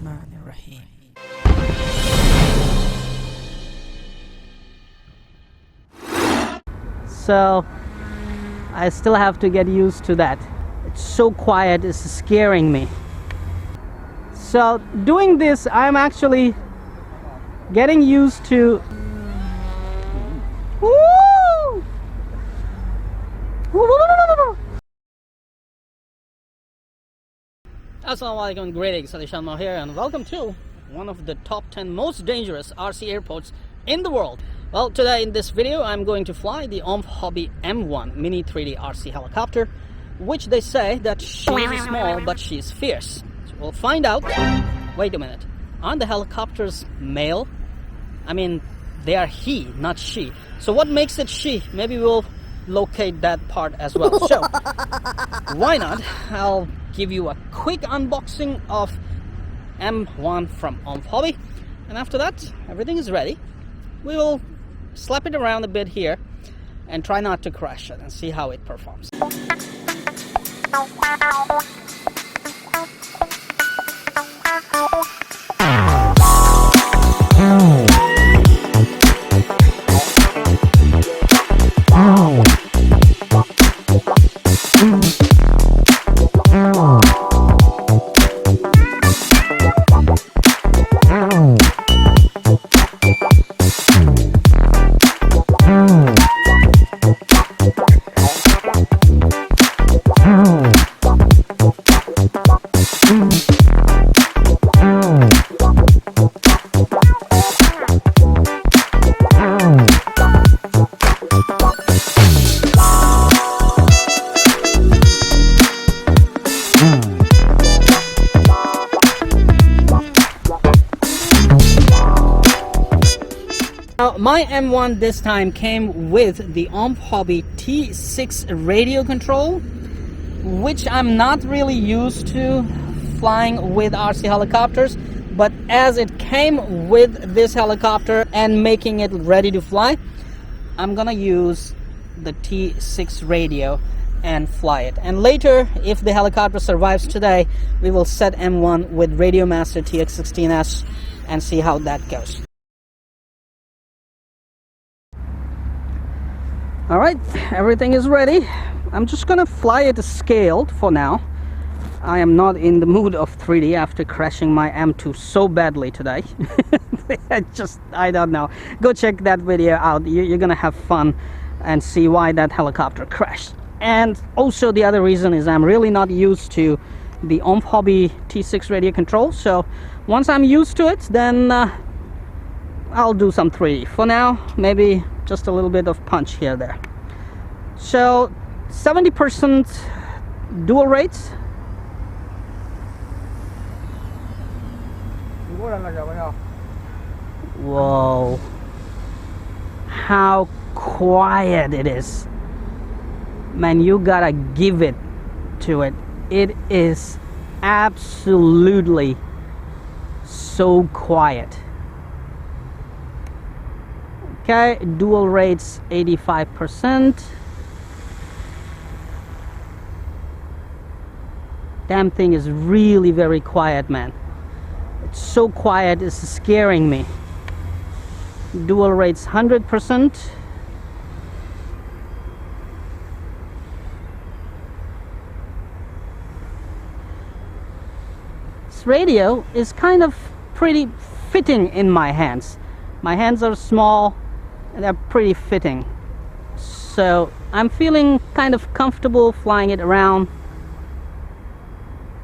Bismillahirrahmanirrahim. So I still have to get used to that. It's so quiet, it's scaring me. So doing this, I'm actually getting used to. Woo! Assalamualaikum, greetings, alishanmao here, and welcome to one of the top 10 most dangerous RC airports in the world. Well, today in this video I'm going to fly the OMP Hobby M1 Mini 3D RC helicopter, which they say that she is small but she is fierce. So we'll find out. Wait a minute, aren't the helicopters male? I mean, they are he, not she. So what makes it she? Maybe we'll locate that part as well. So why not? I'll give you a quick unboxing of M1 from OMP Hobby, and after that everything is ready. We will slap it around a bit here and try not to crash it and see how it performs. Now, my M1 this time came with the OMP Hobby T6 Radio Control, which I'm not really used to flying with RC helicopters, but as it came with this helicopter and making it ready to fly, I'm gonna use the T6 radio and fly it. And later, if the helicopter survives today, we will set M1 with Radio Master TX16S and see how that goes. Alright, everything is ready. I'm just gonna fly it scaled for now. I am not in the mood of 3D after crashing my M2 so badly today. I don't know. Go check that video out. You're gonna have fun and see why that helicopter crashed. And also the other reason is I'm really not used to the OMP Hobby T6 Radio Control. So once I'm used to it, then I'll do some 3D. For now, maybe just a little bit of punch here there. So 70% dual rates. Whoa, how quiet it is, man. You gotta give it to it. It is absolutely so quiet. Okay, dual rates 85%. Damn thing is really very quiet, man. It's so quiet, it's scaring me. Dual rates 100%. This radio is kind of pretty fitting in my hands. My hands are small and they're pretty fitting, so I'm feeling kind of comfortable flying it around.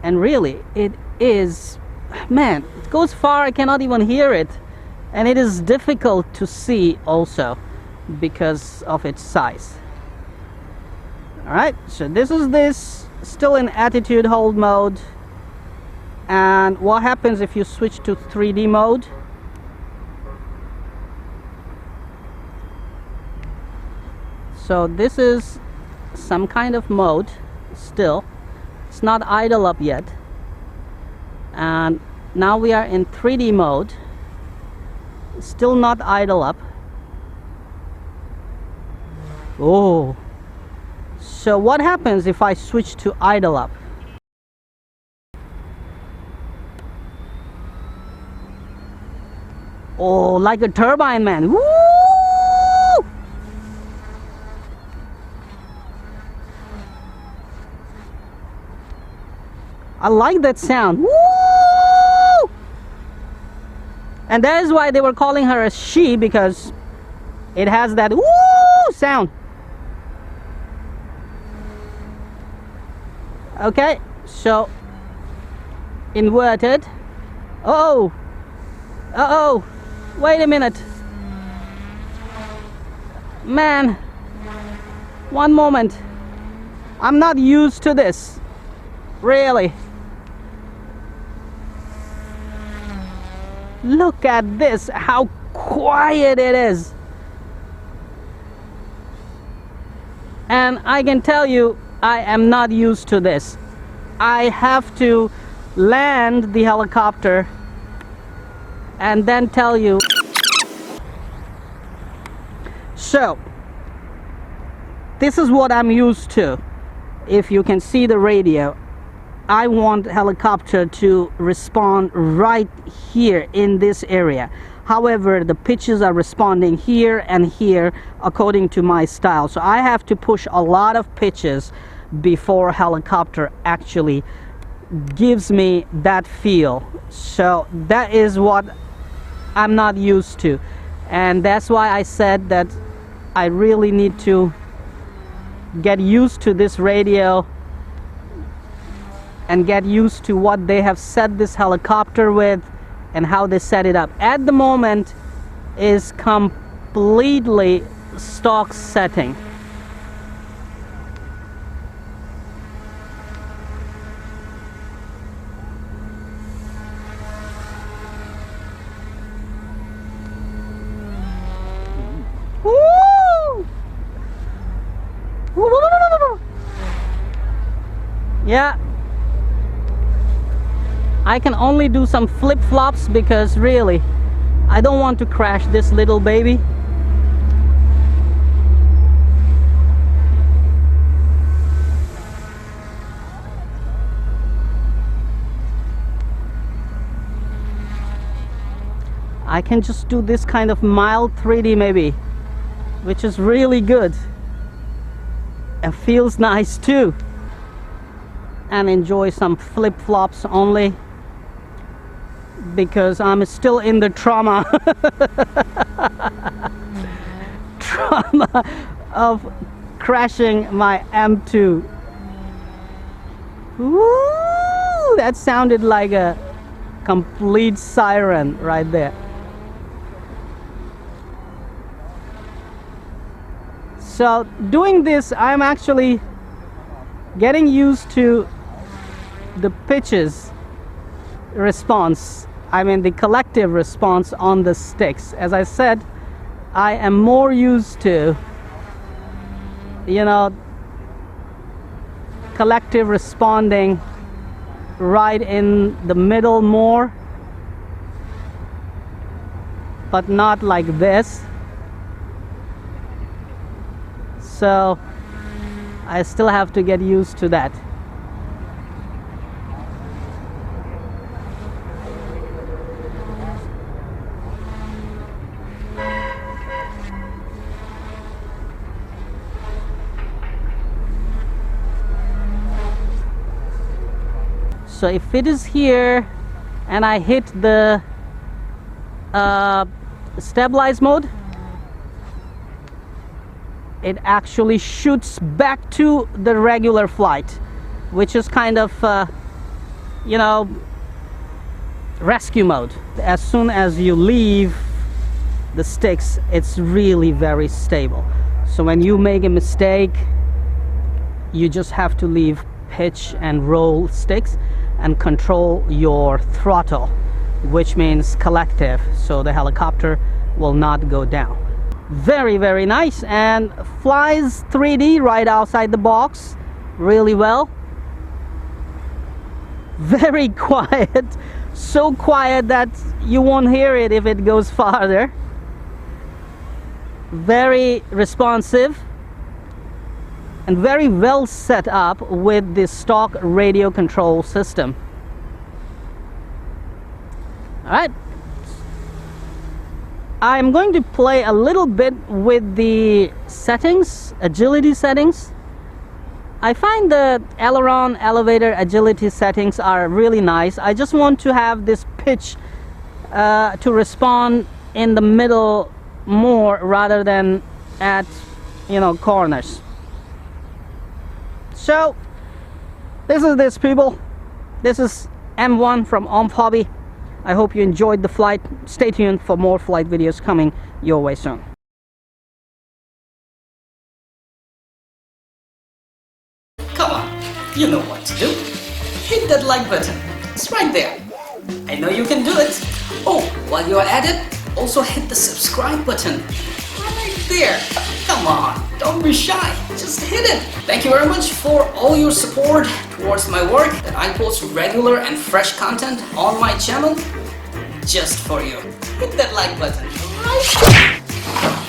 And really, it is, man, it goes far. I cannot even hear it, and it is difficult to see also because of its size. Alright, so this is still in attitude hold mode. And what happens if you switch to 3D mode? So this is some kind of mode still. It's not idle up yet. And now we are in 3D mode. Still not idle up. Oh. So what happens if I switch to idle up? Oh, like a turbine, man. Woo! I like that sound. Woo! And that is why they were calling her a she, because it has that woo sound. Okay, so inverted. Oh, uh-oh, wait a minute. Man, one moment. I'm not used to this, really. Look at this, how quiet it is. And I can tell you, I am not used to this. I have to land the helicopter and then tell you. So, this is what I'm used to. If you can see the radio, I want helicopter to respond right here in this area. However, the pitches are responding here and here according to my style. So I have to push a lot of pitches before helicopter actually gives me that feel. So that is what I'm not used to. And that's why I said that I really need to get used to this radio and get used to what they have set this helicopter with and how they set it up. At the moment is completely stock setting. Woo! Yeah, I can only do some flip-flops because really I don't want to crash this little baby. I can just do this kind of mild 3D maybe, which is really good. It feels nice too. And enjoy some flip-flops only, because I'm still in the trauma of crashing my M2. Woo! That sounded like a complete siren right there. So doing this, I'm actually getting used to the pitches response. I mean the collective response on the sticks. As I said, I am more used to, you know, collective responding right in the middle more, but not like this. So I still have to get used to that. So if it is here and I hit the stabilize mode, it actually shoots back to the regular flight, which is kind of you know, rescue mode. As soon as you leave the sticks, it's really very stable. So when you make a mistake, you just have to leave pitch and roll sticks and control your throttle, which means collective, so the helicopter will not go down. Very, very nice, and flies 3D right outside the box really well. Very quiet, so quiet that you won't hear it if it goes farther. Very responsive and very well set up with the stock radio control system. All right, I'm going to play a little bit with the settings, agility settings. I find the aileron elevator agility settings are really nice. I just want to have this pitch to respond in the middle more rather than at, you know, corners. So this is this, people. This is M1 from OMP Hobby. I hope you enjoyed the flight. Stay tuned for more flight videos coming your way soon. Come on, you know what to do. Hit that like button. It's right there. I know you can do it. Oh, while you're at it, also hit the subscribe button. Right there. Come on, don't be shy. Just hit it. Thank you very much for all your support towards my work, that I post regular and fresh content on my channel just for you. Hit that like button right there.